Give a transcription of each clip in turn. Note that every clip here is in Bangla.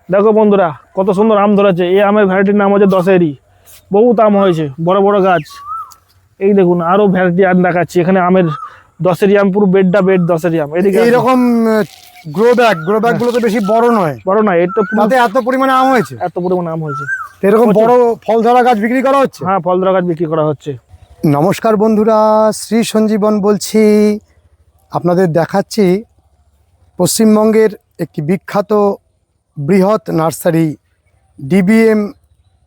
দেখো বন্ধুরা কত সুন্দর আম ধরেছে। এই আমের ভ্যারাইটির নাম হচ্ছে দশেরি। বহুত আম হয়েছে, বড় বড় গাছ। এই দেখুন আরো ভ্যারাইটি আম দেখাচ্ছি। এখানে আমের দশেরি আম, পুরো বেডটা বেড দশেরি আম। এদিকে এইরকম গ্রো ব্যাগ গুলো তো বেশি বড় নয়, বড় নয়, এটা তাতে এত পরিমাণে আম হয়েছে। এত পরিমাণে আম হয়েছে। এরকম বড় ফল ধরা গাছ বিক্রি করা হচ্ছে। হ্যাঁ, ফল ধরা গাছ বিক্রি করা হচ্ছে। নমস্কার বন্ধুরা, শ্রী সঞ্জীবন বলছি। আপনাদের দেখাচ্ছি পশ্চিমবঙ্গের একটি বিখ্যাত বৃহৎ নার্সারি ডিবিএম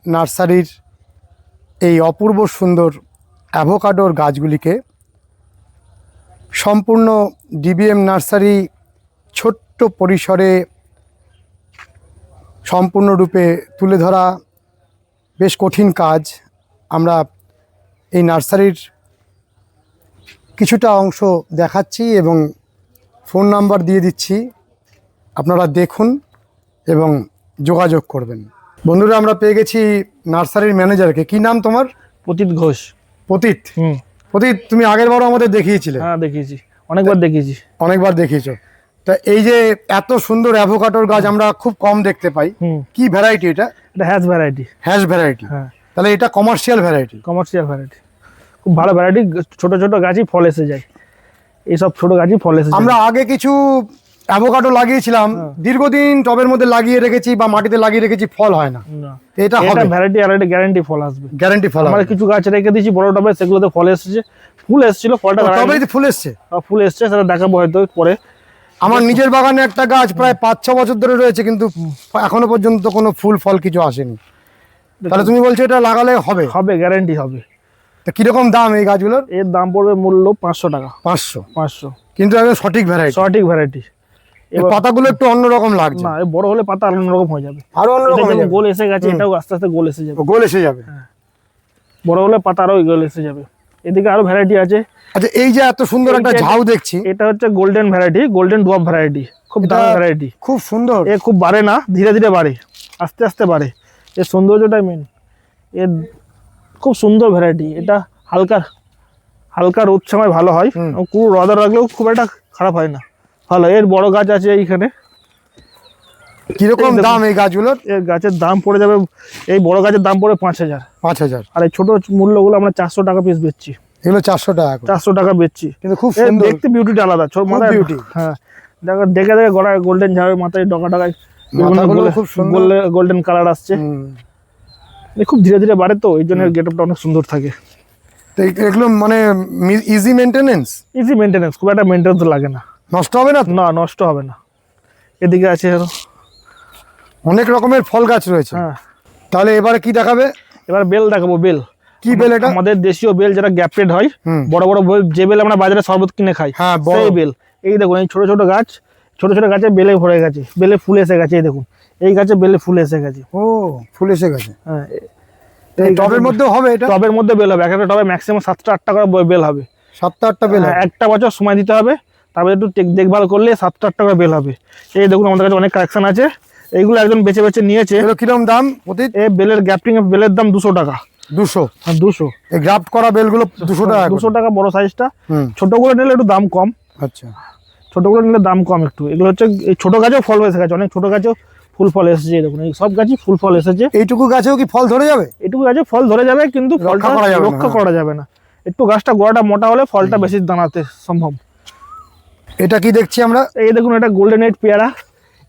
নার্সারির এই অপূর্ব সুন্দর অ্যাভোকাডোর গাছগুলিকে। সম্পূর্ণ ডিবিএম নার্সারি ছোট্ট পরিসরে সম্পূর্ণরূপে তুলে ধরা বেশ কঠিন কাজ। আমরা এই নার্সারির কিছুটা অংশ দেখাচ্ছি এবং ফোন নাম্বার দিয়ে দিচ্ছি, আপনারা দেখুন এবং যোগাযোগ করবেন। বন্ধুরা, আমরা পেয়ে গেছি নার্সারির ম্যানেজারকে। কি নাম তোমার? পতিত ঘোষ। পতিত? পতিত, তুমি আগের বারও আমাদের দেখিয়েছিলে। হ্যাঁ, দেখিয়েছি, অনেকবার দেখিয়েছি। অনেকবার দেখিয়েছো। তা এই যে এত সুন্দর অ্যাভোকাডোর গাছ আমরা খুব কম দেখতে পাই, কি ভ্যারাইটি এটা? এটা হ্যাশ ভ্যারাইটি। Hash variety? হ্যাঁ। তাহলে এটা কমার্শিয়াল ভ্যারাইটি? কমার্শিয়াল ভ্যারাইটি, খুব ভালো ভ্যারাইটি। ছোট ছোট গাছই ফল এসে যায়, এইসব ছোট গাছই ফল এসে যায়। আমরা আগে কিছু অ্যাভোকাডো লাগিয়েছিলাম, দীর্ঘদিন টবের মধ্যে লাগিয়ে রেখেছি বা মাটিতে লাগিয়ে রেখেছি, ফল হয় না। এটা হবে ভ্যারাইটি গ্যারান্টি ফল আসবে। গ্যারান্টি ফল। আমরা কিছু গাছ রেখে দিয়েছি বড় টবে, সেগুলোতে ফল এসেছে, ফুল এসেছিল, ফলটা তবেই ফুল এসছে। ফুল এসছে, সেটা দেখাবো হয়তো পরে। আমার নিজের বাগানে একটা গাছ প্রায় 5-6 বছর ধরে রয়েছে, কিন্তু এখনো পর্যন্ত কোনো ফুল ফল কিছু আসেনি। তাহলে তুমি বলছো এটা লাগালে হবে? হবে, গ্যারান্টি হবে। তা কিরকম দাম এই গাছগুলোর? এর দাম পড়বে মূল্য 500 টাকা। 500? কিন্তু একদম সঠিক ভ্যারাইটি? সঠিক ভ্যারাইটি। পাতাগুলো একটু অন্যরকম লাগছে। না, বড় হলে পাতা অন্যরকম হয়ে যাবে, আরো অন্যরকম হয়ে যাবে। গোল এসে গেছে, এটাও আস্তে আস্তে গোল এসে যাবে। গোল এসে যাবে। বড় হলে পাতা আরো গোল এসে যাবে। এদিকে আরো ভ্যারাইটি আছে। আচ্ছা, এই যে এত সুন্দর একটা ঝাউ দেখছি, এটা হচ্ছে golden variety, golden dwarf variety. খুব দারুণ ভ্যারাইটি, খুব সুন্দর। এ খুব বাড়ে না, ধীরে ধীরে বাড়ে, আস্তে আস্তে বাড়ে। এর সৌন্দর্যটাই মেন। এর খুব সুন্দর ভ্যারাইটি। এটা হালকা রোদ সময় ভালো হয়, খুব রোদ রাখলেও খুব একটা খারাপ হয় না, ভালো। এর বড় গাছ আছে এইখানে। কিরকম দাম এই গাছগুলোর? এর গাছের দাম পড়ে যাবে, এই বড় গাছের দাম পড়ে 5000। 5000? আর এই ছোট মূল্যগুলো আমরা 400 টাকা পিস বেচছি। এগুলো 400 টাকা? 400 টাকা বেচছি, কিন্তু খুব সুন্দর দেখতে, বিউটিটা আলাদা। মাথায় বিউটি। হ্যাঁ, দেখো দেখে দেখে গলায় গোল্ডেন ঝাড়ের মাথায় ডগা ডগায় খুব সুন্দর গোল্ডেন কালার আসছে। খুব ধীরে ধীরে বাড়ে, তো এই জন্য গেটআপটা অনেক সুন্দর থাকে। এগুলো মানে ইজি মেইনটেনেন্স? ইজি মেইনটেনেন্স, খুব একটা মেইনটেনেন্স লাগে না। নষ্ট হবে না? না, নষ্ট হবে না। এদিকে আছে অনেক রকমের ফল গাছ রয়েছে। হ্যাঁ। তাহলে এবারে কি দেখাবে? এবার বেল দেখাবো। বেল, কি বেল এটা? আমাদের দেশীয় বেল, যেটা গ্যাপটেড হয়, বড় বড় বেল, যে বেল আমরা বাজারে শরবত কিনে খাই, সেই বেল। এই দেখুন, এই ছোট ছোট গাছ, ছোট ছোট গাছে বেলে ভরে গেছে, বেলে ফুল এসে গেছে। এই দেখুন, এই গাছে বেলে ফুল এসে গেছে। ও, ফুল এসে গেছে। হ্যাঁ, এই টবের মধ্যে হবে? এটা টবের মধ্যে বেল হবে। একটা টবে ম্যাক্সিমাম 7টা-8টা করে বেল হবে। 7টা-8টা বেল? একটা বছর সময় দিতে হবে, তারপরে একটু দেখভাল করলে 7টা-8টা করে বেল হবে। এই দেখুন, আমাদের কাছে অনেক কালেকশন আছে। এইগুলো একজন বেছে বেছে নিয়েছে। কিরকম দাম? এই বেলের গ্যাপটিং বেলের দাম 200 টাকা। 200? হ্যাঁ, 200। এই গ্রাফট করা বেলগুলো 200 টাকা? 200 টাকা বড় সাইজটা। ছোটগুলো নিলে একটু দাম কম। আচ্ছা, ছোটগুলো নিলে দাম কম একটু। এগুলো হচ্ছে এই ছোট গাছেও ফল এসে গেছে, অনেক ছোট গাছেও ফুল ফল এসেছে। দেখুন, এই সব গাছই ফুল ফল এসেছে। এইটুকু গাছেও কি ফল ধরে যাবে? এইটুকু গাছে ফল ধরে যাবে, কিন্তু ফলটা রক্ষা করা যাবে না। একটু গাছটা গোড়াটা মোটা হলে ফলটা বেশি দাঁড়াতে সম্ভব। এটা কি দেখছি আমরা? এই দেখুন, এটা গোল্ডেন এইট পেয়ারা।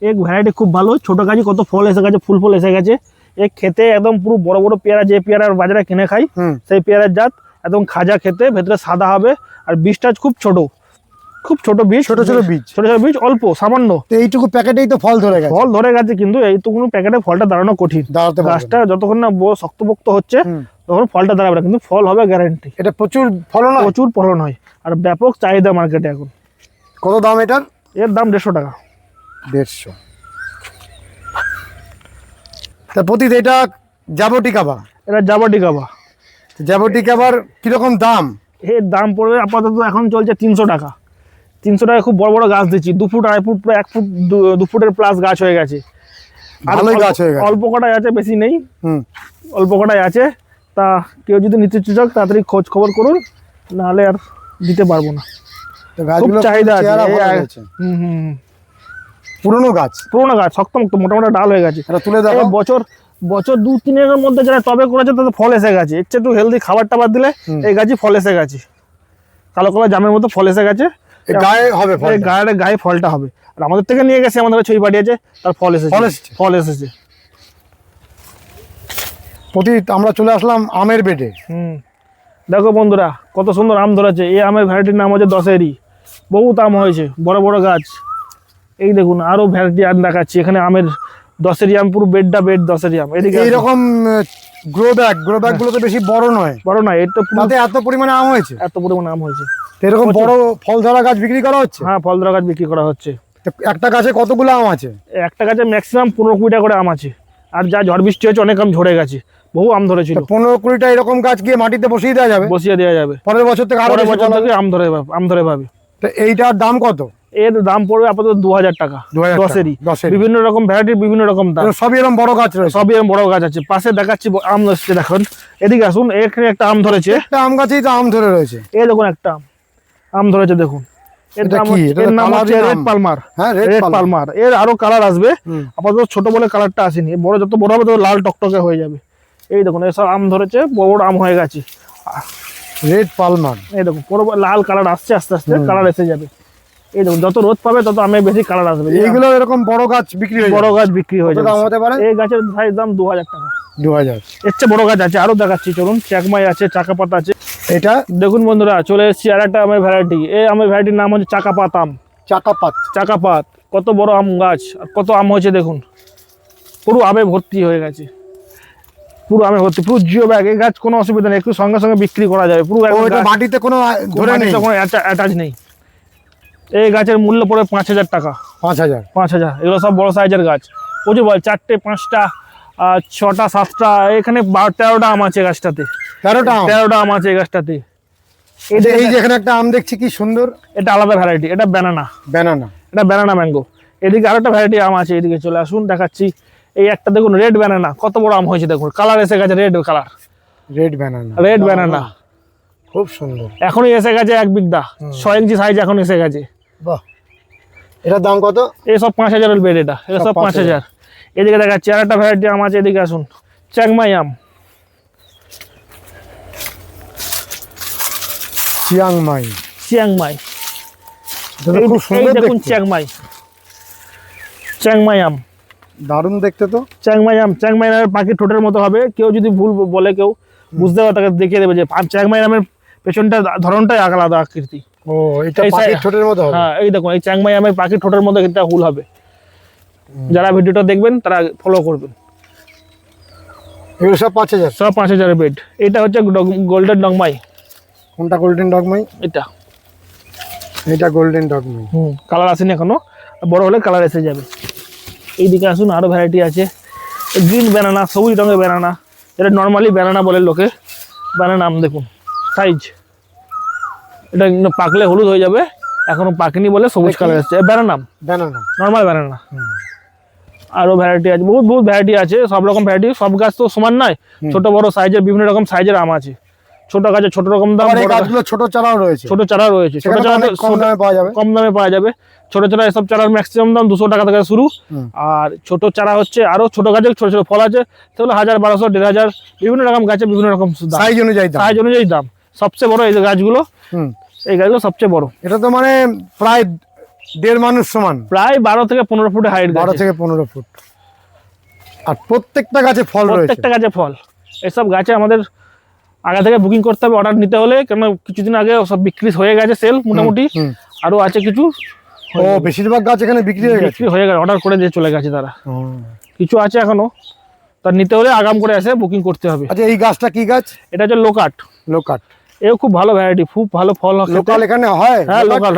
এক ভ্যারাইটি খুব ভালো। ছোট গাছে কত ফল এসে গেছে, ফুল ফল এসে গেছে। এক খেতে একদম পুরো বড় বড় পেয়ারা, যে পেয়ারার বাজারে কিনে খাই, সেই পেয়ারার জাত। একদম খাজা খেতে, ভেতরে সাদা হবে, আর বীজটা খুব ছোট, খুব ছোট বীজ, ছোট ছোট বীজ, অল্প সামান্য। এইটুকু প্যাকেটেই তো ফল ধরে গেছে? ফল ধরে গেছে, কিন্তু এইটুকু প্যাকেটে ফলটা দাঁড়ানো কঠিন। গাছটা যতক্ষণ না শক্তপোক্ত হচ্ছে, তখন ফলটা দাঁড়াবে না, কিন্তু ফল হবে গ্যারান্টি। এটা প্রচুর ফলন হয়? প্রচুর ফলন হয়, আর ব্যাপক চাহিদা মার্কেটে এখন। কত দাম এটার? এর দাম 150 টাকা। 150? তা প্রতিদিন এটা জাবটিকাবা? এটা জাবটিকাবা। জাবটিকাবার কিরকম দাম? এর দাম পড়বে আপাতত এখন চলছে 300 টাকা। 300 টাকায় খুব বড় বড় গাছ দিচ্ছি, 2 ফুট, 2.5 ফুট, প্রায় 1 ফুট, 2 ফুটের প্লাস গাছ হয়ে গেছে। ভালোই গাছ হয়ে গেছে। অল্প কটাই আছে, বেশি নেই, অল্প কটাই আছে। তা কেউ যদি নিতে চান তাড়াতাড়ি খোঁজ খবর করুন, নাহলে আর দিতে পারবো না। খুব চাহিদা আছে। পুরনো গাছ, শক্ত মুক্ত মোটামুটি ডাল হয়ে গেছে। এটা তুলে দেখো। এই বছর 2-3 এর মধ্যে যারা টবে করেছে তাদের ফল এসে গেছে। এর চেয়ে একটু হেলদি খাবার টাবার দিলে এই গাছই ফল এসে গেছে, কালো কালো জামের মতো ফল এসে গেছে। গায়ে হবে ফল, গায়ে ফলটা হবে। আর আমাদের থেকে নিয়ে গেছে, আমাদের ছবি পাঠিয়েছে, তার ফল এসেছে। আমরা চলে আসলাম আমের বেডে। দেখো বন্ধুরা কত সুন্দর আম ধরেছে। এই আমের ভ্যারাইটির নাম হচ্ছে দশেরি। বহুত আম হয়েছে, বড় বড় গাছ। এই দেখুন আরো ভ্যারাইটি আম দেখাচ্ছি এখানে। আমের দশেরি আম, পুরো বেড দশেরি আম। এদিকে এইরকম গ্রো ব্যাগ গুলো তো বেশি বড় নয়। এর তো এত পরিমাণে আম হয়েছে, এরকম বড় ফল ধরা গাছ বিক্রি করা হচ্ছে। হ্যাঁ, ফল ধরা গাছ বিক্রি করা হচ্ছে। একটা গাছে কতগুলো আম আছে? একটা গাছে ম্যাক্সিমাম 15-20টা করে আম আছে। আর যা ঝড় বৃষ্টি হয়েছে অনেক আম ঝরে গেছে, বহু আম ধরেছিল। 15-20টা এরকম গাছ গিয়ে মাটিতে বসিয়ে দেওয়া যাবে। পরের বছর থেকে আম ধরে পাবে। তো এইটার দাম কত? এর দাম পড়বে আপাতত 2000 টাকা। দশেরই বিভিন্ন রকম ভ্যারাইটির, বিভিন্ন রকম দাম। সবই এরকম বড় গাছ রয়েছে, সবই এরকম বড় গাছ আছে। পাশে দেখাচ্ছি আম ধরছে, দেখুন এদিকে আসুন। এখানে একটা আম ধরেছে, একটা আম গাছেই তো আম ধরে রয়েছে। এই দেখুন একটা আম ধরেছে, দেখুন। এর নাম হচ্ছে রেড পালমার। হ্যাঁ, রেড পালমার। এর আরো কালার আসবে, আপাতত ছোট বলে কালারটা আসেনি। বড় যত বড় হবে তত লাল টকটকে হয়ে যাবে। এই দেখুন এসব আম ধরেছে, বড় বড় আম হয়ে গেছে। রেড পালমার, এই দেখুন পুরো লাল কালার আসছে, আস্তে আস্তে কালার এসে যাবে। এই দেখুন যত রোদ পাবে তত আমে বেশি কালার আসবে। এইগুলো এরকম বড় গাছ বিক্রি হয়ে যাবে। দাম হতে পারে? এই গাছের সাইজ দাম 2000 টাকা। 2000। এর চেয়ে বড় গাছ আছে, আরো দেখাচ্ছি চলুন। চাকমাই আছে, চাকাপাত আছে। এটা দেখুন বন্ধুরা চলে এসেছি আর একটা আমের ভ্যারাইটি। এই আমের ভ্যারাইটির নাম হচ্ছে চাকাপাত আম। চাকাপাত কত বড় আম গাছ, আর কত আম হয়েছে দেখুন। পুরো আমে ভর্তি হয়ে গেছে, পুরো আমে ভর্তি, পুরো জিও ব্যাগ। এই গাছ কোনো অসুবিধা নেই, একটু সঙ্গে সঙ্গে বিক্রি করা যাবে। পুরো মাটিতে কোনো অ্যাটাচ নেই। এই গাছের মূল্য পড়ে 5000 টাকা। 5000। এগুলো সব বড় সাইজের গাছ, প্রচুর বল। 4টে 5টা 6টা 7টা, এখানে 13টা আম আছে গাছটাতে। 13টা আম আছে এই গাছটাতে। এই যে এখানে একটা আম দেখছি, কি সুন্দর। এটা আলাদা ভ্যারাইটি, এটা ব্যানানা। এটা ব্যানানা ম্যাঙ্গো। এদিকে আরেকটা ভ্যারাইটি আম আছে, এদিকে চলে আসুন দেখাচ্ছি। এই একটা দেখুন রেড ব্যানানা, কত বড় আম হয়েছে দেখুন। কালার এসে গেছে রেড কালার। রেড ব্যানানা খুব সুন্দর। এখনই এসে গেছে 1 বিঘা, 6 ইঞ্চি সাইজ এখন এসে গেছে। বাহ, এটার দাম কত? এই সব 5000 এর বেড। এটা সব 5000। এদিকে দেখাচ্ছি আর একটা ভ্যারাইটি আম আছে, এদিকে আসুন। চাংমাই আম। চিয়াংমাই। খুব সুন্দর দেখুন চাংমাই আম, দারুণ দেখতে তো। চাংমাই আমের পাখির ঠোঁটের মতো হবে। কেউ যদি ভুল বলে, কেউ বুঝতে পারে, তাকে দেখিয়ে দেবে যে চাংমাই আমের পেছনটা ধরনটাই আলাদা আকৃতি। এটা পাখির ঠোঁটের মতো হবে। হ্যাঁ, এই দেখুন এই চাংমাই আমের পাখির ঠোঁটের মতো একটা হুল হবে। যারা ভিডিওটা দেখবেন তারা ফলো করবেন। এগুলো সব 5000। সব 5000 বেড। এটা হচ্ছে গোল্ডেন ডগমাই। কোনটা গোল্ডেন ডগমাই? এটা গোল্ডেন ডগমাই। কালার আসেনি এখনো, বড় হলে কালার এসে যাবে। এইদিকে আসুন, আরো ভ্যারাইটি আছে। গ্রিন ব্যানানা, সবুজ রঙের ব্যানানা, এটা নর্মালি ব্যানানা বলে লোকে। ব্যানানা আম দেখুন সাইজ। এটা পাকলে হলুদ হয়ে যাবে, এখনো পাকেনি বলে সবুজ কালার আসছে। Banana normal banana. আরো ভ্যারাইটি আছে, বহুত ভ্যারাইটি আছে। সব রকম ভ্যারাইটি। সব গাছ তো সমান নয়, ছোট বড় সাইজের বিভিন্ন রকম সাইজের আম আছে। ছোট গাছে ছোট রকম দাম, ছোট চারাও রয়েছে। ছোট চারা কম দামে পাওয়া যাবে। ছোট চারা এসব চারার ম্যাক্সিমাম দাম 200 টাকা থেকে শুরু। আর ছোট চারা হচ্ছে আরো ছোট গাছে ছোট ছোট ফল আছে, সেগুলো 1000, 1200, 1500, বিভিন্ন রকম গাছে বিভিন্ন রকম সাইজ অনুযায়ী দাম। সবচেয়ে বড় এই গাছগুলো, এই গাছগুলো সবচেয়ে বড়। এটা তো মানে প্রায় 1.5 মানুষ সমান, প্রায় 12 থেকে 15 ফুট হাইট। 12 থেকে 15 ফুট। আর প্রত্যেকটা গাছে ফল রয়েছে। প্রত্যেকটা গাছে ফল। এসব গাছে আমাদের আগে থেকে বুকিং করতে হবে, অর্ডার নিতে হলে। কেন কিছুদিন আগে সব বিক্রি হয়ে গেছে, সেল মোটামুটি। আরো আছে কিছু। বেশিরভাগ গাছ এখানে বিক্রি হয়ে গেছে। অর্ডার করে দিয়ে চলে গেছে তারা। কিছু আছে এখনো, তার নিতে হলে আগাম করে এসে বুকিং করতে হবে। আচ্ছা, এই গাছটা কি গাছ? এটা হচ্ছে লোকাট। এও খুব ভালো ভ্যারাইটি, খুব ভালো ফল হয়। লোকাল এখানে হয়? হ্যাঁ, লোকাট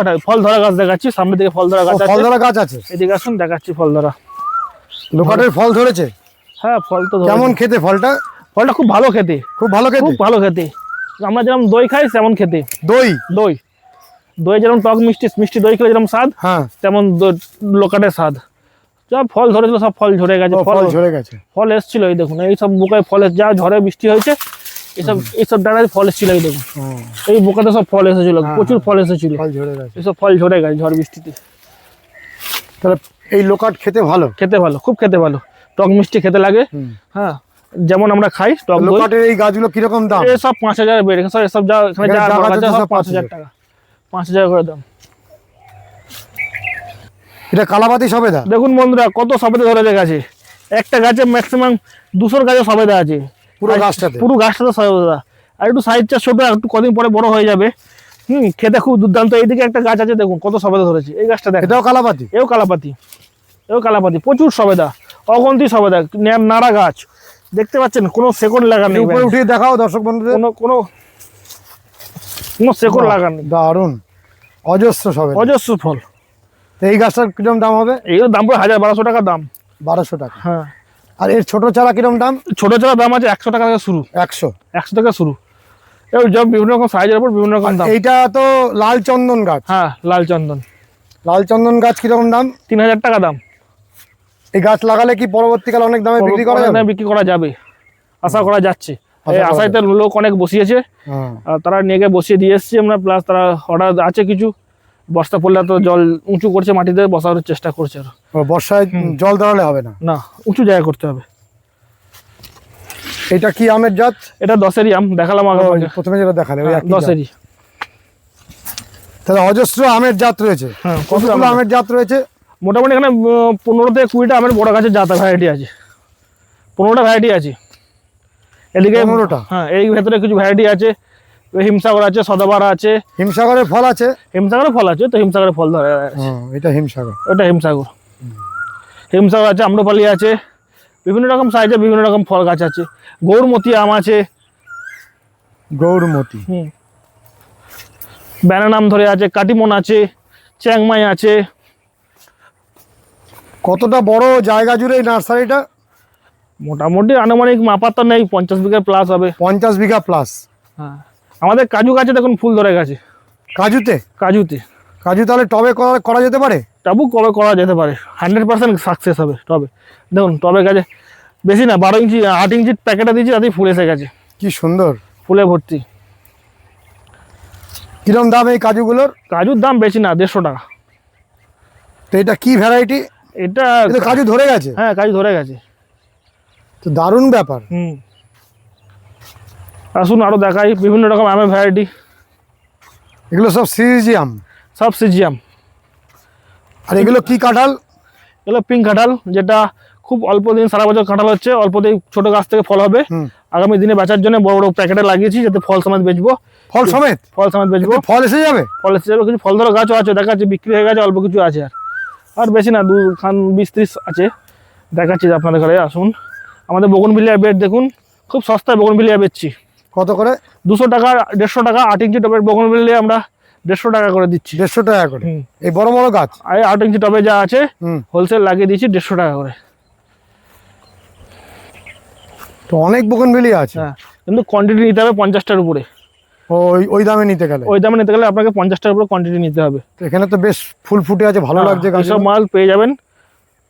হয়। ফল ধরা গাছ দেখাচ্ছি, সামনের দিকে ফল ধরা গাছ আছে। এদিকে আসুন দেখাচ্ছি ফল ধরা। লোকাটের ফল ধরেছে? হ্যাঁ, ফল তো। কেমন খেতে ফলটা? খুব ভালো খেতে। খুব ভালো খেতে। আমরা যেরকম দই খাই তেমন খেতে। দই যেরকম টক মিষ্টি দই খেলে যেরকম স্বাদ, তেমন লোকাটের স্বাদ। সব ফল ধরেছিল, সব ফল ঝরে গেছে। ফল এসেছিল, এই দেখুন এই সব বোকায় ফল যা ঝড়ে বৃষ্টি হয়েছে, এইসব ডানায় ফল এসেছিল। এই দেখুন এই বোকাতে সব ফল এসেছিল, প্রচুর ফল এসেছিল। এইসব ফল ঝরে গেছে ঝড় বৃষ্টিতে। তাহলে এই লোকাট খেতে ভালো? খেতে ভালো, খুব খেতে ভালো, টক মিষ্টি খেতে লাগে। হ্যাঁ, যেমন আমরা খাই টক দই। লোকাটের এই গাছগুলো কিরকম দাম? এসব 5,000 বেড, এসব যা এখানে যা যা গাছ আছে আছে সব সব 5,000 টাকা, 5,000 করে দাম। এটা কালাপাতি সবেদা? দেখুন বন্ধুরা কত সবেদা ধরে গেছে, একটা গাছে ম্যাক্সিমাম 200 গাছে সবেদা আছে, পুরো গাছটাতে? পুরো গাছটাতে সবেদা। আর একটু সাইজটা ছোট, একটু কদিন পরে বড় হয়ে যাবে। খেতে খুব দুর্দান্ত। এইদিকে একটা গাছ আছে দেখুন কত সবেদা ধরেছে, এই গাছটা দেখেন, এটাও কালাপাতি? এও কালাপাতি, এও কালাপাতি, প্রচুর সবেদা, অগন্তি সবেদা, নাড়া গাছ দেখতে পাচ্ছেন, কোনো সেকন্ড লাগা নেই। উপরে উঠিয়ে দেখাও দর্শক বন্ধুদের। কোনো কোনো কোনো সেকন্ড লাগা নেই। দারুণ, অজস্র সবেদা, অজস্র ফল। তো এই গাছটার কিরকম দাম হবে? এর দাম পুরো 1,000-1,200 টাকা দাম। 1200 টাকা? হ্যাঁ। আর এর ছোট চারা কিরকম দাম? ছোট চারা দাম আছে 100 টাকা থেকে শুরু, 100 টাকা শুরু। এবার সব বিভিন্ন রকম সাইজের উপর বিভিন্ন রকম দাম। এইটা তো লাল চন্দন গাছ? হ্যাঁ, লাল চন্দন। লাল চন্দন গাছ কিরকম দাম? 3,000 টাকা দাম। এই গাছ লাগালে কি পরবর্তীকালে অনেক দামে বিক্রি করা যাবে? বিক্রি করা যাবে, আশা করা যাচ্ছে। আশা এই করা আশাইতে লোক অনেক বসিয়েছে, হ্যাঁ। আর তারা নিয়ে গিয়ে বসিয়ে দিয়ে এসছি আমরা, প্লাস তারা অর্ডার আছে কিছু। বস্তা পড়লে তো জল উঁচু করছে, মাটিতে বসানোর চেষ্টা করছে। আর বর্ষায় জল দাঁড়ালে হবে না? না, উঁচু জায়গা করতে হবে। এটা কি আমের জাত? এটা 10-এরই আম, দেখালাম আগে। প্রথমে যেটা দেখালে ওই একই জাত। 10-এরই। তাহলে অজস্র আমের জাত রয়েছে? হ্যাঁ, কতগুলো আমের জাত রয়েছে? মোটামুটি এখানে 15 থেকে 20টা আমের বড় গাছের জাত ভ্যারাইটি আছে, 15টা ভ্যারাইটি আছে এদিকে। 15টা? হ্যাঁ, এই ভেতরে কিছু ভ্যারাইটি আছে, হিমসাগর আছে, সদাবার আছে। হিমসাগরের ফল আছে? হিমসাগরের ফল আছে, তো হিমসাগরের ফল ধরে আছে। এটা হিমসাগর? ওটা হিমসাগর। হিমসাগর আছে, আম্রপালি আছে, বিভিন্ন রকম সাইজে বিভিন্ন রকম ফল গাছ আছে। গৌরমতি আম আছে। গৌরমতি? ব্যানানাম ধরে আছে, কাটিমন আছে, চ্যাংমাই আছে। কতটা বড় জায়গা জুড়ে এই নার্সারিটা? মোটামুটি আনুমানিক মাপার তো নেই, 50 বিঘা প্লাস হবে। 50 বিঘা প্লাস? হ্যাঁ, আমাদের কাজু গাছে দেখুন ফুল ধরে গেছে। কাজুতে? কাজুতে। কাজু তাহলে টবে করা যেতে পারে? টাবু কবে করা যেতে পারে, 100% সাকসেস হবে টবে। দেখুন টবে গাছে বেশি না, 12 ইঞ্চি 8 ইঞ্চি প্যাকেটে দিয়েছি, তাতেই ফুল এসে গেছে, কি সুন্দর, ফুলে ভর্তি। কিরম দাম এই কাজুগুলোর? কাজুর দাম বেশি না, 150 টাকা। তো এটা কি ভ্যারাইটি? এটা কাজু ধরে গেছে? হ্যাঁ, কাজু ধরে গেছে। তো দারুণ ব্যাপার। আসুন আরো দেখাই বিভিন্ন রকম আমের ভ্যারাইটি। এগুলো সব সিরিজি আম? সব সিজিয়াম। আর এগুলো কি কাঁঠাল? এগুলো পিঙ্ক কাঁঠাল, যেটা খুব অল্প দিন, সারা বছর কাঁঠাল হচ্ছে, অল্প দিন ছোট গাছ থেকে ফল হবে। আগামী দিনে বেচার জন্য বড় বড় প্যাকেটে লাগিয়েছি, যাতে ফল সমেত বেচবো। ফল সমেত? ফল সমেত বেচবো। ফল এসে যাবে? ফল এসে যাবে। কিছু ফল ধরো গাছও আছে, দেখাচ্ছি, বিক্রি হয়ে গেছে, অল্প কিছু আছে। আর বেশি না, 20-30 আছে, দেখাচ্ছি আপনাদের ঘরে। আসুন, আমাদের বগনভিলিয়া বেড দেখুন, খুব সস্তায় বগনভিলিয়া বেচছি। কত করে? 200 টাকা, 150 টাকা। 8 ইঞ্চি টবের বগনভিলিয়া আমরা 150 টাকা করে দিচ্ছি। 150 টাকা করে? এই বড় বড় গাছ? আর 8 ইঞ্চি টবে যা আছে হোলসেল লাগিয়ে দিচ্ছি 150 টাকা করে। তো অনেক বোগনভেলি আছে। হ্যাঁ, কিন্তু কোয়ান্টিটি নিতে হবে 50টার উপরে। ওই দামে নিতে গেলে? ওই দামে নিতে গেলে আপনাকে 50টার উপরে কোয়ান্টিটি নিতে হবে। এখানে তো বেশ ফুল ফুটে আছে, ভালো লাগছে। এইসব মাল পেয়ে যাবেন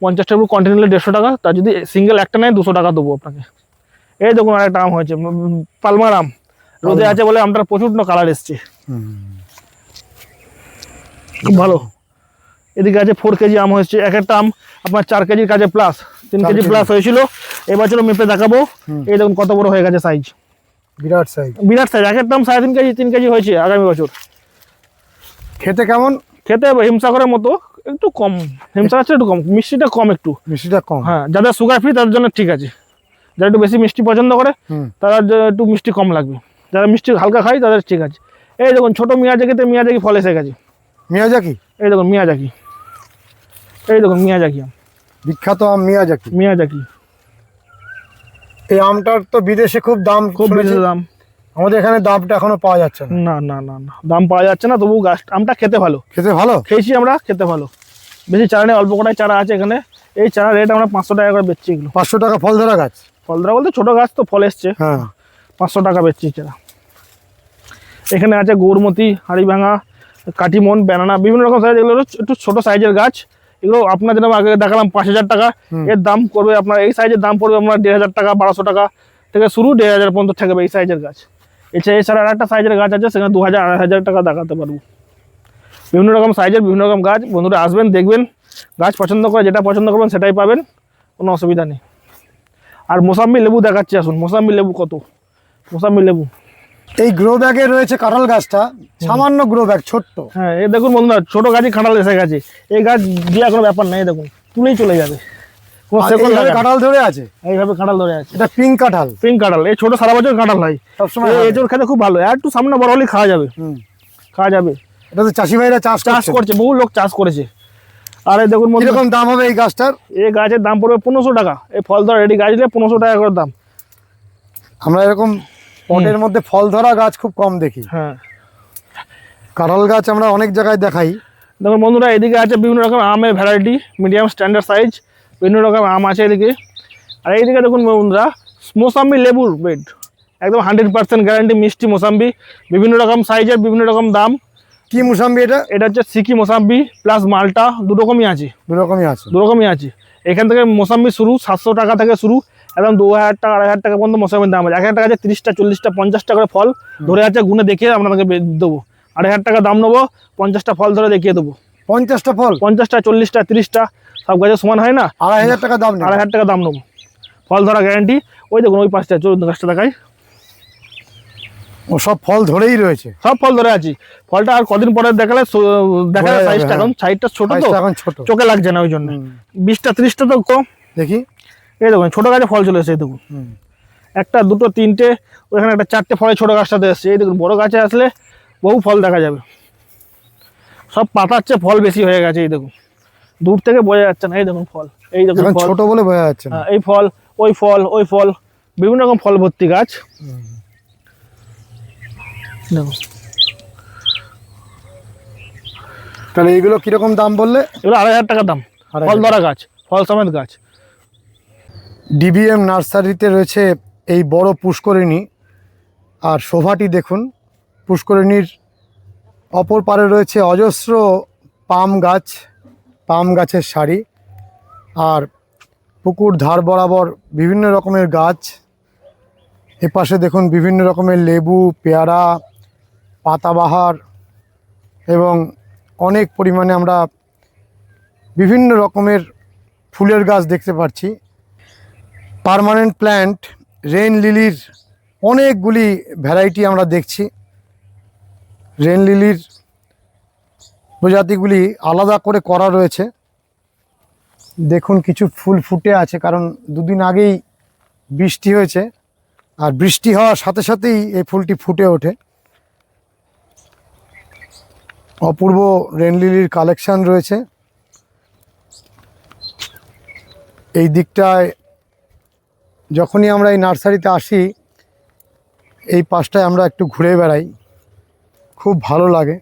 50টার উপর কোয়ান্টিটি নিলে 150 টাকা। তার যদি সিঙ্গেল একটা নেয় 200 টাকা দেবো আপনাকে। এই দেখুন আরেকটা আম হয়েছে, পালমার আম। রোদে আছে বলে আমটার প্রচন্ড কালার এসছে, খুব ভালো। এদিকে আছে 4 কেজি আম হয়েছে। এক একটা আম আপনার 4 কেজির কাছে প্লাস, 3 কেজি প্লাস হয়েছিল। এবছর মেপে দেখাবো। এই দেখুন কত বড় হয়ে গেছে সাইজ, বিরাট সাইজ। বিরাট সাইজ। এক একটা আম 3.5 কেজি 3 কেজি হয়েছে আগামী বছর। খেতে কেমন? খেতে হিমসাগরের মতো, একটু কম। হিমসাগর একটু কম, মিষ্টিটা কম, একটু মিষ্টিটা কম। হ্যাঁ, যাদের সুগার ফ্রি তাদের জন্য ঠিক আছে। যারা একটু বেশি মিষ্টি পছন্দ করে তারা একটু মিষ্টি কম লাগবে। যারা মিষ্টি হালকা খায় তাদের ঠিক আছে। এই দেখুন ছোট মিয়াজাকিতে মিয়াজাকি ফল এসে গেছে। মিয়াজাকি? এই দেখুন মিয়াজাকি, এই দেখুন মিয়াজাকি আম, বিখ্যাত আম মিয়াজাকি। মিয়াজাকি এই আমটার তো বিদেশে খুব দাম, খুব বেশি দাম। আমাদের এখানে দামটা এখনো পাওয়া যাচ্ছে না। না না না না, দাম পাওয়া যাচ্ছে না, তবু গাছ আমটা খেতে ভালো। খেতে ভালো? খেয়েছি আমরা, খেতে ভালো। বেশি চারা নেই, অল্প কটাই চারা আছে এখানে। এই চারা রেট আমরা 500 টাকা করে বেচছি। এগুলো 500 টাকা ফল ধরা গাছ? ফল ধরা বলতে ছোট গাছ তো, ফল এসছে। হ্যাঁ, 500 টাকা বেচছি চারা। এখানে আছে গৌরমতি, হাড়িভাঙা, কাটিমন, ব্যানানা, বিভিন্ন রকম সাইজ। এগুলো একটু ছোট সাইজের গাছ। এগুলো আপনার যেরকম আগে দেখালাম 5000 টাকা, এর দাম পড়বে আপনার, এই সাইজের দাম পড়বে আপনার 1500 টাকা, 1200 টাকা থেকে শুরু, 1500 পর্যন্ত থাকবে এই সাইজের গাছ। এছাড়া আর একটা সাইজের গাছ আছে, সেখানে 2000-2500 টাকা দেখাতে পারবো। বিভিন্ন রকম সাইজের বিভিন্ন রকম গাছ। বন্ধুরা আসবেন, দেখবেন, গাছ পছন্দ করে যেটা পছন্দ করবেন সেটাই পাবেন, কোনো অসুবিধা নেই। আর মোসাম্বি লেবু দেখাচ্ছি, আসুন মোসাম্বি লেবু কত, মোসাম্বি লেবু। এই গ্রো ব্যাগে রয়েছে কাঁঠাল গাছটা, সামান্য গ্রো ব্যাগ, ছোট্ট। হ্যাঁ এই দেখুন বন্ধুরা, ছোটো গাছই কাঁঠাল এসে গেছে। এই গাছ দেওয়া কোনো ব্যাপার নেই, দেখুন তুলেই চলে যাবে, কোনো আর শেকড় এইভাবে লাগানো। কাঁঠাল ধরে আছে, এইভাবে কাঁঠাল ধরে আছে, এটা পিঙ্ক কাঁঠাল, পিঙ্ক কাঁঠাল। এই ছোটো সারা বছর কাঁঠাল হয়, সবসময় এই হবে। এঁচোড় খেতে খুব ভালো, আর একটু সামনে বড় হলেই খাওয়া যাবে, হুম। খাওয়া যাবে। এটা তো চাষি ভাইরা চাষ চাষ করছে। করছে, বহু লোক চাষ করেছে। আর এই দেখুন বন্ধুরা, কিরকম দাম হবে এই গাছটার? এই গাছের দাম পড়বে 1500 টাকা। এই ফল ধরা রেডি গাছ নিলে 1500 টাকা করে দাম। আমরা এরকম পটের মধ্যে ফল ধরা গাছ খুব কম দেখি। হ্যাঁ কাঁঠাল গাছ আমরা অনেক জায়গায় দেখাই। দেখুন বন্ধুরা, এদিকে আছে বিভিন্ন রকম আমের ভ্যারাইটি, মিডিয়াম স্ট্যান্ডার্ড সাইজ, বিভিন্ন রকম আম আছে এদিকে। আর এইদিকে দেখুন বন্ধুরা, মোসাম্বি লেবুর বেড, একদম 100% গ্যারান্টি মিষ্টি মোসাম্বি, বিভিন্ন রকম সাইজের, বিভিন্ন রকম দাম। কি মুসাম্বি এটা? এটা হচ্ছে সিকি মোসাম্বি প্লাস মালটা, দু রকমই আছে, দু রকমই আছে। দু রকমই আছে। এখান থেকে মোসাম্বি শুরু 700 টাকা থেকে শুরু, একদম 2000 টাকা 2500 টাকা পর্যন্ত মোসাম্বির দাম আছে। 1000 টাকা আছে 30টা 40টা 50টা করে ফল ধরে আছে, গুনে দেখিয়ে আপনাদেরকে দেবো। 2500 টাকা দাম নেবো, 50টা ফল ধরে দেখিয়ে দেবো। 50টা ফল? 50টা 40টা 30টা, সব গাছের সমান হয় না। 2500 টাকা দাম নেই? 2500 টাকা দাম নেবো, ফল ধরা গ্যারান্টি। ওই দেখুন ওই পাঁচটা 14 গাছটা দেখায়, ও সব ফল ধরেই রয়েছে, সব ফল ধরে আছি। ফলটা আর কদিন পরে দেখালে দেখা বোঝা যাবে, সাইজটা, হ্যাঁ। এখন সাইজটা ছোট তো, সাইজটা এখন ছোট, চোখে লাগছে না, ওই জন্য। 20টা 30টা তো কম। দেখি। এই দেখুন ছোট গাছে ফল চলে এসেছে, এই দেখুন একটা দুটো তিনটে, ওইখানে একটা 4টে ফলে ছোট গাছটাতে এসছে। এই দেখুন বড় গাছে আসলে বহু ফল দেখা যাবে, সব পাতার চেয়ে ফল বেশি হয়ে গেছে। এই দেখুন দূর থেকে বোঝা যাচ্ছে না, এই দেখুন ফল, এই দেখুন এখন ফল, ছোট বলে বোঝা যাচ্ছে না। এই ফল, ওই ফল, ওই ফল, বিভিন্ন রকম ফল ভর্তি গাছ। দেখুন তাহলে এইগুলো কিরকম দাম বললে? এগুলো 2500 টাকা দাম, 2500 ফল ধরা গাছ, ফল সমেত গাছ। ডিবিএম নার্সারিতে রয়েছে এই বড় পুষ্করিণী, আর শোভাটি দেখুন। পুষ্করিণীর অপর পারে রয়েছে অজস্র পাম গাছ, পাম গাছের সারি, আর পুকুর ধার বরাবর বিভিন্ন রকমের গাছ। এপাশে দেখুন বিভিন্ন রকমের লেবু, পেয়ারা, পাতাবাহার এবং অনেক পরিমাণে আমরা বিভিন্ন রকমের ফুলের গাছ দেখতে পাচ্ছি। পার্মানেন্ট প্ল্যান্ট রেন লিলির অনেকগুলি ভ্যারাইটি আমরা দেখছি। রেন লিলির প্রজাতিগুলি আলাদা করে করা রয়েছে। দেখুন কিছু ফুল ফুটে আছে, কারণ দুদিন আগেই বৃষ্টি হয়েছে, আর বৃষ্টি হওয়ার সাথে সাথেই এই ফুলটি ফুটে ওঠে। অপূর্ব রেন লিলির কালেকশান রয়েছে। এই দিকটায় যখনই আমরা এই নার্সারিতে আসি, এই পাশটায় আমরা একটু ঘুরে বেড়াই, খুব ভালো লাগে।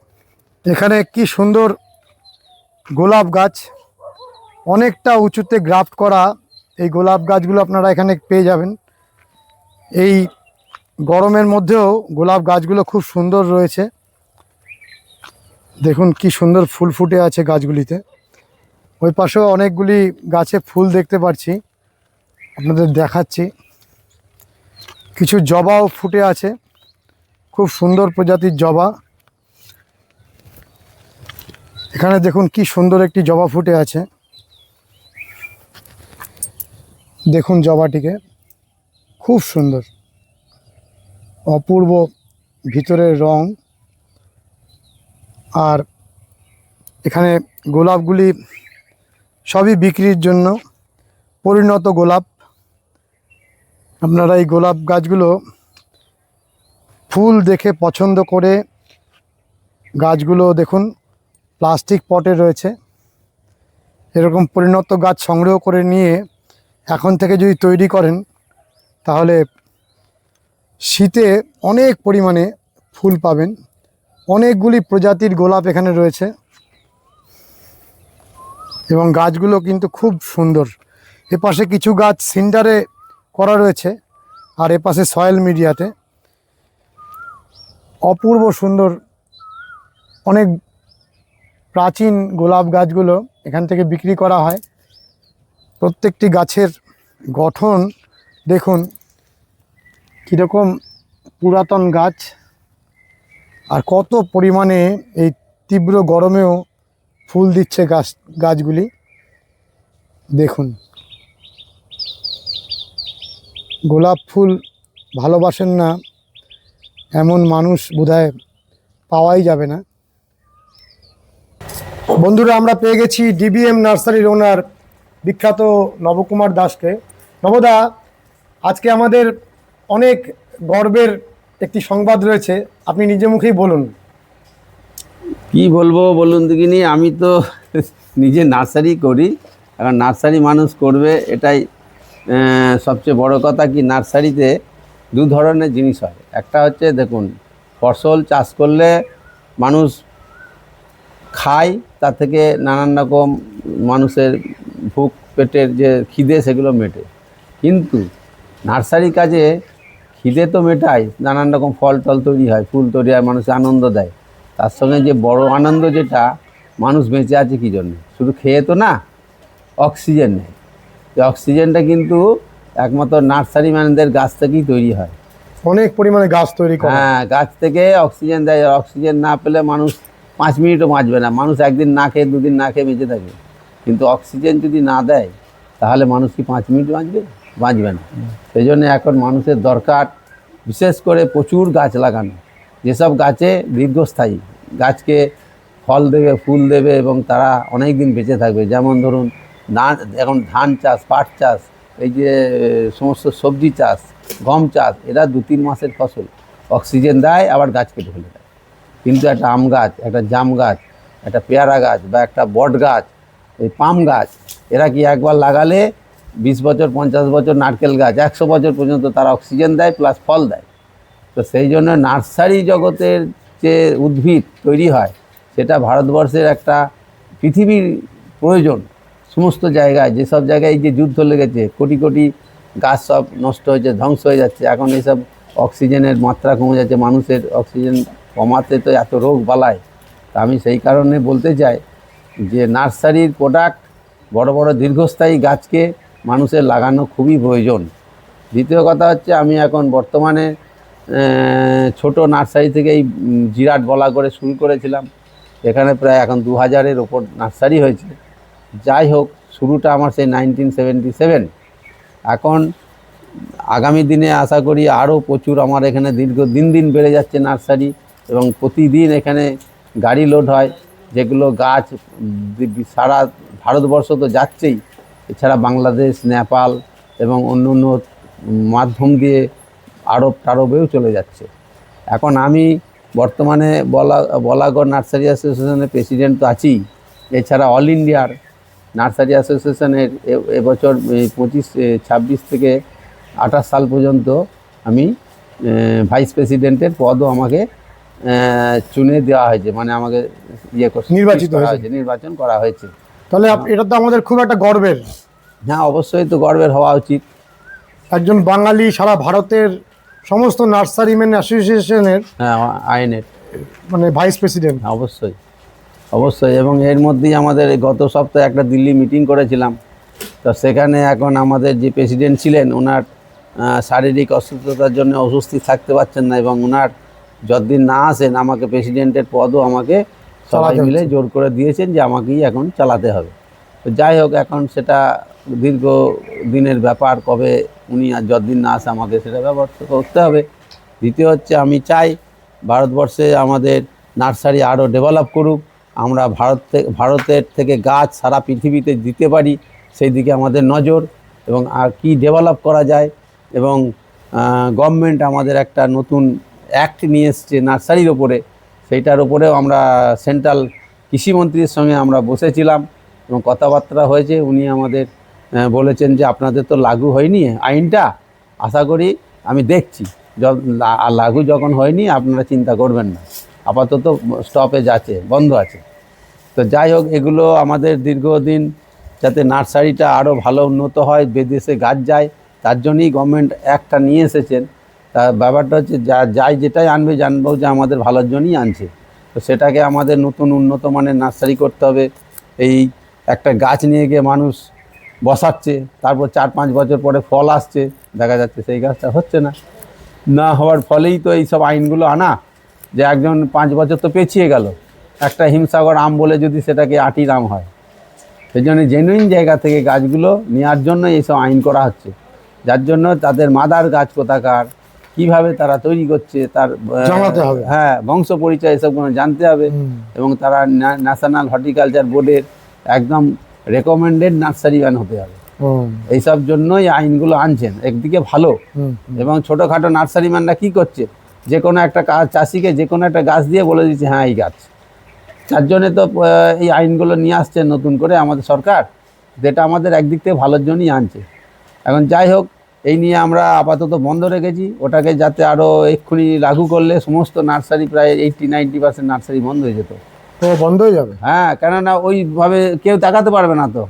এখানে কি সুন্দর গোলাপ গাছ, অনেকটা উঁচুতে গ্রাফট করা এই গোলাপ গাছগুলো আপনারা এখানে পেয়ে যাবেন। এই গরমের মধ্যেও গোলাপ গাছগুলো খুব সুন্দর রয়েছে। দেখুন কি সুন্দর ফুল ফুটে আছে গাছগুলিতে। ওই পাশেও অনেকগুলি গাছে ফুল দেখতে পাচ্ছি, আপনাদের দেখাচ্ছি। কিছু জবাও ফুটে আছে, খুব সুন্দর প্রজাতির জবা। এখানে দেখুন কি সুন্দর একটি জবা ফুটে আছে, দেখুন জবাটিকে, খুব সুন্দর, অপূর্ব ভিতরের রং। আর এখানে গোলাপগুলি সবই বিক্রির জন্য পরিণত গোলাপ। আপনারা এই গোলাপ গাছগুলো ফুল দেখে পছন্দ করে গাছগুলো দেখুন প্লাস্টিক পটে রয়েছে। এরকম পরিণত গাছ সংগ্রহ করে নিয়ে এখন থেকে যদি তৈরি করেন, তাহলে শীতে অনেক পরিমাণে ফুল পাবেন। অনেকগুলি প্রজাতির গোলাপ এখানে রয়েছে এবং গাছগুলো কিন্তু খুব সুন্দর। এপাশে কিছু গাছ সিন্ডারে করা রয়েছে, আর এপাশে সয়েল মিডিয়াতে। অপূর্ব সুন্দর, অনেক প্রাচীন গোলাপ গাছগুলো এখান থেকে বিক্রি করা হয়। প্রত্যেকটি গাছের গঠন দেখুন কীরকম পুরাতন গাছ, আর কত পরিমাণে এই তীব্র গরমেও ফুল দিচ্ছে গাছগুলি। দেখুন, গোলাপ ফুল ভালোবাসেন না এমন মানুষ বোধহয় পাওয়াই যাবে না। বন্ধুরা, আমরা পেয়ে গেছি ডিবিএম নার্সারির ওনার বিখ্যাত নবকুমার দাসকে। নবদা, আজকে আমাদের অনেক গর্বের একটি সংবাদ রয়েছে, আপনি নিজে মুখেই বলুন। কি বলবো বলুন দেখিনি, আমি তো নিজে নার্সারি করি, এখন নার্সারি মানুষ করবে এটাই সবচেয়ে বড় কথা। কি নার্সারিতে দু ধরনের জিনিস হয়, একটা হচ্ছে দেখুন ফসল চাষ করলে মানুষ খায়, তার থেকে নানান রকম মানুষের ভুক পেটের যে খিদে সেগুলো মেটে। কিন্তু নার্সারি কাজে খিদে তো মেটায়, নানান রকম ফল টল তৈরি হয়, ফুল তৈরি হয়, মানুষের আনন্দ দেয়। তার সঙ্গে যে বড় আনন্দ যেটা, মানুষ বেঁচে আছে কী জন্য, শুধু খেয়ে তো না, অক্সিজেন নেয়। এই অক্সিজেনটা কিন্তু একমাত্র নার্সারি ম্যানদের গাছ থেকেই তৈরি হয়। অনেক পরিমাণে গাছ তৈরি করে। হ্যাঁ, গাছ থেকে অক্সিজেন দেয়। অক্সিজেন না পেলে মানুষ 5 মিনিটও বাঁচবে না। মানুষ একদিন না খেয়ে 2 দিন না খেয়ে বেঁচে থাকবে, কিন্তু অক্সিজেন যদি না দেয় তাহলে মানুষ কি 5 মিনিট বাঁচবে? বাঁচবে না। সেই জন্য এখন মানুষের দরকার বিশেষ করে প্রচুর গাছ লাগানো, যেসব গাছে দীর্ঘস্থায়ী, গাছকে ফল দেবে, ফুল দেবে এবং তারা অনেক দিন বেঁচে থাকবে। যেমন ধরুন এখন ধান চাষ, পাট চাষ, এই যে সমস্ত সবজি চাষ, গম চাষ, এরা 2-3 মাসের ফসল, অক্সিজেন দেয় আবার গাছ কেটে ফেলে দেয়। কিন্তু একটা আম গাছ, একটা জাম গাছ, একটা পেয়ারা গাছ বা একটা বট গাছ, এই পাম গাছ, এরা কি একবার লাগালে 20 বছর, 50 বছর, নারকেল গাছ 100 বছর পর্যন্ত তারা অক্সিজেন দেয় প্লাস ফল দেয়। তো সেই জন্য নার্সারি জগতের যে উদ্ভিদ তৈরি হয় সেটা ভারতবর্ষের একটা পৃথিবীর প্রয়োজন। সমস্ত জায়গায়, যেসব জায়গায় যে যুদ্ধ লেগেছে, কোটি কোটি গাছ সব নষ্ট হয়েছে, ধ্বংস হয়ে যাচ্ছে, এখন এইসব অক্সিজেনের মাত্রা কমে যাচ্ছে, মানুষের অক্সিজেন কমাতে তো এত রোগ বালায়। তা আমি সেই কারণে বলতে চাই যে নার্সারির প্রোডাক্ট, বড় বড় দীর্ঘস্থায়ী গাছকে মানুষের লাগানো খুবই প্রয়োজন। দ্বিতীয় কথা হচ্ছে, আমি এখন বর্তমানে ছোট নার্সারি থেকে এই জিরাট বলা করে শুরু করেছিলাম, এখানে প্রায় এখন 2000-এর ওপর নার্সারি হয়েছে। যাই হোক, শুরুটা আমার সেই 1977। এখন আগামী দিনে আশা করি আরও প্রচুর আমার এখানে দিন দিন বেড়ে যাচ্ছে নার্সারি, এবং প্রতিদিন এখানে গাড়ি লোড হয়, যেগুলো গাছ সারা ভারতবর্ষ তো যাচ্ছেই, এছাড়া বাংলাদেশ, নেপাল এবং অন্য অন্য মাধ্যম দিয়ে আরব টারবেও চলে যাচ্ছে। এখন আমি বর্তমানে বলাগড় নার্সারি অ্যাসোসিয়েশনের প্রেসিডেন্ট তো আছি, এছাড়া অল ইন্ডিয়ার নার্সারি অ্যাসোসিয়েশনের এবছর 26 থেকে 28 সাল পর্যন্ত আমি ভাইস প্রেসিডেন্টের পদও আমাকে চুনে দেওয়া হয়েছে, মানে আমাকে নির্বাচন করা হয়েছে। তাহলে এটা তো আমাদের খুব একটা গর্বের। হ্যাঁ, অবশ্যই তো গর্বের হওয়া উচিত। একজন বাঙালি সারা ভারতের সমস্ত নার্সারিম্যান অ্যাসোসিয়েশনের, হ্যাঁ, আইনের মানে ভাইস প্রেসিডেন্ট। অবশ্যই অবশ্যই। এবং এর মধ্যেই আমাদের গত সপ্তাহে একটা দিল্লি মিটিং করেছিলাম। তো সেখানে এখন আমাদের যে প্রেসিডেন্ট ছিলেন, ওনার শারীরিক অসুস্থতার জন্য অসুস্থ থাকতে পারছেন না, এবং ওনার যতদিন না আসেন আমাকে প্রেসিডেন্টের পদও আমাকে সবাই মিলে জোর করে দিয়েছেন যে আমাকেই এখন চালাতে হবে। তো যাই হোক, এখন সেটা দীর্ঘ দিনের ব্যাপার, কবে উনি আর যতদিন না আসে আমাকে সেটা ব্যবস্থা করতে হবে। দ্বিতীয় হচ্ছে, আমি চাই ভারতবর্ষে আমাদের নার্সারি আরও ডেভেলপ করুক, আমরা ভারতের থেকে গাছ সারা পৃথিবীতে দিতে পারি, সেই দিকে আমাদের নজর, এবং আর কি ডেভেলপ করা যায়। এবং গভর্নমেন্ট আমাদের একটা নতুন অ্যাক্ট নিয়ে এসছে নার্সারির ওপরে, সেইটার ওপরেও আমরা সেন্ট্রাল কৃষিমন্ত্রীর সঙ্গে আমরা বসেছিলাম এবং কথাবার্তা হয়েছে। উনি আমাদের বলেছেন যে আপনাদের তো লাগু হয়নি আইনটা, আশা করি আমি দেখছি, লাগু যখন হয়নি আপনারা চিন্তা করবেন না, আপাতত স্টপেজ আছে, বন্ধ আছে। তো যাই হোক, এগুলো আমাদের দীর্ঘদিন যাতে নার্সারিটা আরও ভালো উন্নত হয়, বিদেশে গাছ যায়, তার জন্যই গভর্নমেন্ট একটা নিয়ে এসেছেন। তা ব্যাপারটা হচ্ছে, যাই যেটাই আনবে জানবো যে আমাদের ভালোর জন্যই আনছে। তো সেটাকে আমাদের নতুন উন্নত মানের নার্সারি করতে হবে। এই একটা গাছ নিয়ে গিয়ে মানুষ বসাচ্ছে, তারপর 4-5 বছর পরে ফল আসছে, দেখা যাচ্ছে সেই গাছটা হচ্ছে না। না হওয়ার ফলেই তো এই সব আইনগুলো আনা, যে একজন 5 বছর তো পেছিয়ে গেল, একটা হিমসাগর আম বলে যদি সেটাকে আটির আম হয়, সেই জন্য জেনুইন জায়গা থেকে গাছগুলো নেওয়ার জন্য এইসব আইন করা হচ্ছে, যার জন্য তাদের মাদার গাছ কোথাকার, কিভাবে তারা তৈরি করছে তার জানাতে হবে। হ্যাঁ, বংশ পরিচয় এসবগুলো জানতে হবে। এবং তারা ন্যাশনাল হর্টিকালচার বোর্ডের একদম রেকমেন্ডেড নার্সারি ম্যান হতে হবে। এইসব জন্যই আইনগুলো আনছেন, একদিকে ভালো। এবং ছোটোখাটো নার্সারি ম্যানরা কী করছে, যে কোনো একটা চাষিকে যে কোনো একটা গাছ দিয়ে বলে দিচ্ছে হ্যাঁ এই গাছ। তার জন্যে তো এই আইনগুলো নিয়ে আসছে নতুন করে আমাদের সরকার, যেটা আমাদের একদিক থেকে ভালোর জন্যই আনছে। এখন যাই হোক, এই নিয়ে আমরা আপাতত বন্ধ রেখেছি, ওটাকে যাতে আরও এক্ষুনি লাগু করলে সমস্ত নার্সারি প্রায় 80-90% নার্সারি বন্ধ হয়ে যেত। তো বন্ধ হয়ে যাবে? হ্যাঁ, কেননা ওইভাবে কেউ তাকাতে পারবে না। তো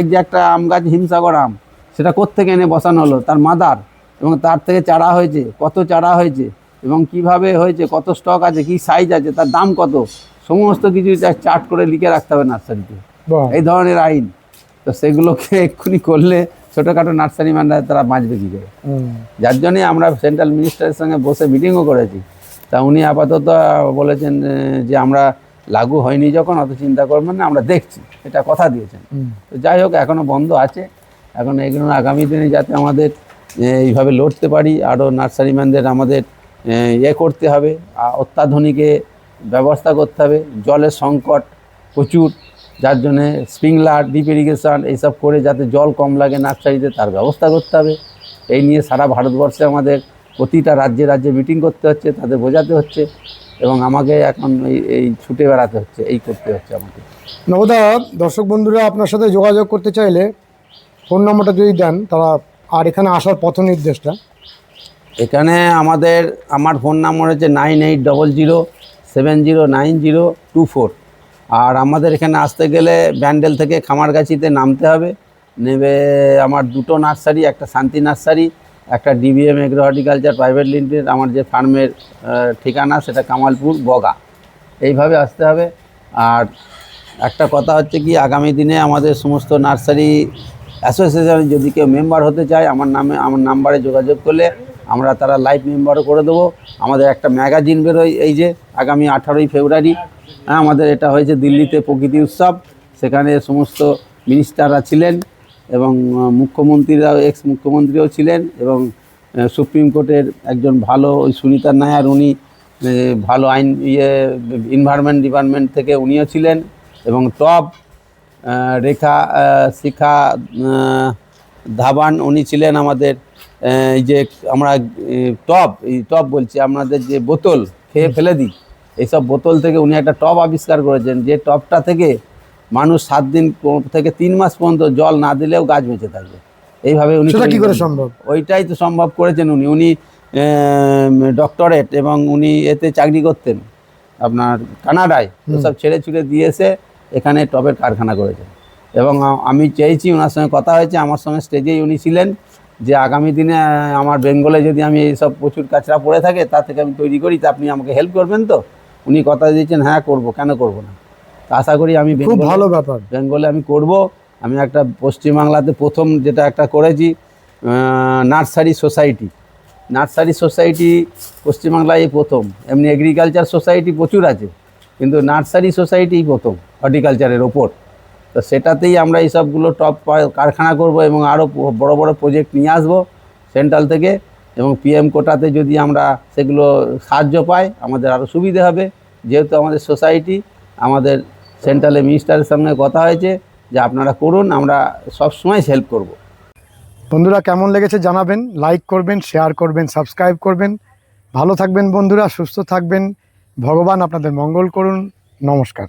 যে একটা আম গাছ, হিমসাগর আম, সেটা কোত্থেকে এনে বসানো হলো, তার মাদার, এবং তার থেকে চারা হয়েছে, কত চারা হয়েছে এবং কিভাবে হয়েছে, কত স্টক আছে, কি সাইজ আছে, তার দাম কত, সমস্ত কিছু চার্ট করে লিখে রাখতে হবে নার্সারিতে। এই ধরনের আইন। তো সেগুলোকে এক্ষুনি করলে ছোটোখাটো নার্সারি ম্যানরা তারা বাঁচবে কী করে। যার জন্যে আমরা সেন্ট্রাল মিনিস্টারের সঙ্গে বসে মিটিংও করেছি। তা উনি আপাতত বলেছেন যে আমরা লাগু হয়নি যখন অত চিন্তা করবেন না, আমরা দেখছি, এটা কথা দিয়েছেন। তো যাই হোক, এখনও বন্ধ আছে। এখন এগুলো আগামী দিনে যাতে আমাদের এইভাবে লড়তে পারি, আরও নার্সারি ম্যানদের আমাদের করতে হবে, অত্যাধুনিকে ব্যবস্থা করতে হবে। জলের সংকট প্রচুর, যার জন্যে স্প্রিংলার, ডিপ ইরিগেশন এইসব করে যাতে জল কম লাগে নার্সারিতে, তার ব্যবস্থা করতে হবে। এই নিয়ে সারা ভারতবর্ষে আমাদের প্রতিটা রাজ্যে রাজ্যে মিটিং করতে হচ্ছে, তাদের বোঝাতে হচ্ছে, এবং আমাকে এখন এই ছুটে বেড়াতে হচ্ছে, এই করতে হচ্ছে আমাকে। নবদা, দর্শক বন্ধুরা আপনার সাথে যোগাযোগ করতে চাইলে ফোন নম্বরটা যদি দেন তারা, আর এখানে আসার পথ নির্দেশটা। এখানে আমার ফোন নাম্বার হচ্ছে 9800709024। আর আমাদের এখানে আসতে গেলে ব্যান্ডেল থেকে খামারগাছিতে নামতে হবে। নেবে আমার দুটো নার্সারি, একটা শান্তি নার্সারি, একটা dBm agro horticulture private limited. আমার যে ফার্মের ঠিকানা সেটা কামালপুর বগা, এইভাবে আসতে হবে। আর একটা কথা হচ্ছে কি, আগামী দিনে আমাদের সমস্ত নার্সারি অ্যাসোসিয়েশনে যদি কেউ মেম্বার হতে চায়, আমার নাম্বারে যোগাযোগ করলে আমরা তারা লাইভ মেম্বারও করে দেবো। আমাদের একটা ম্যাগাজিন বেরোয় এই যে আগামী 18ই ফেব্রুয়ারি। হ্যাঁ, আমাদের এটা হয়েছে দিল্লিতে প্রকৃতি উৎসব, সেখানে সমস্ত মিনিস্টাররা ছিলেন এবং মুখ্যমন্ত্রীরাও, এক্স মুখ্যমন্ত্রীও ছিলেন, এবং সুপ্রিম কোর্টের একজন ভালো ওই সুনিতা নায়ার, উনি ভালো আইন এনভায়রনমেন্ট ডিপার্টমেন্ট থেকে উনিও ছিলেন, এবং টপ শিখা ধাবান উনি ছিলেন আমাদের। এই যে আমরা টপ বলছি, আপনাদের যে বোতল খেয়ে ফেলে দিই, এইসব বোতল থেকে উনি একটা টপ আবিষ্কার করেছেন, যে টপটা থেকে মানুষ 7 দিন থেকে 3 মাস পর্যন্ত জল না দিলেও গাছ বেঁচে থাকবে। এইভাবে উনি কি করে সম্ভব? ওইটাই তো সম্ভব করেছেন উনি ডক্টরেট, এবং উনি এতে চাকরি করতেন আপনার কানাডায়। সব ছেড়ে ছুড়ে দিয়ে এসে এখানে টবের কারখানা করেছেন। এবং আমি চেয়েছি, ওনার সঙ্গে কথা হয়েছে, আমার সঙ্গে স্টেজেই উনি ছিলেন, যে আগামী দিনে আমার বেঙ্গলে যদি আমি এইসব প্রচুর কাঁচরা পড়ে থাকে, তা থেকে আমি তৈরি করি, তা আপনি আমাকে হেল্প করবেন তো? উনি কথা দিয়েছেন, হ্যাঁ করব, কেন করব না। তা আশা করি আমি খুব ভালো ব্যাপার, বেঙ্গলে আমি করব। আমি একটা পশ্চিমবাংলাতে প্রথম যেটা একটা করেছি, নার্সারি সোসাইটি পশ্চিমবাংলায় এই প্রথম। এমনি এগ্রিকালচার সোসাইটি প্রচুর আছে, কিন্তু নার্সারি সোসাইটি প্রথম হর্টিকালচারের ওপর। তো সেটাতেই আমরা এই সবগুলো টপ কারখানা করব, এবং আরও বড় বড় প্রজেক্ট নিয়ে আসবো সেন্ট্রাল থেকে। এবং পিএম কোটাতে যদি আমরা সেগুলো সাহায্য পাই, আমাদের আরও সুবিধে হবে। যেহেতু আমাদের সোসাইটি, আমাদের সেন্ট্রালের মিনিস্টারের সঙ্গে কথা হয়েছে যে আপনারা করুন, আমরা সবসময় হেল্প করব। বন্ধুরা কেমন লেগেছে জানাবেন, লাইক করবেন, শেয়ার করবেন, সাবস্ক্রাইব করবেন। ভালো থাকবেন বন্ধুরা, সুস্থ থাকবেন, ভগবান আপনাদের মঙ্গল করুন। নমস্কার।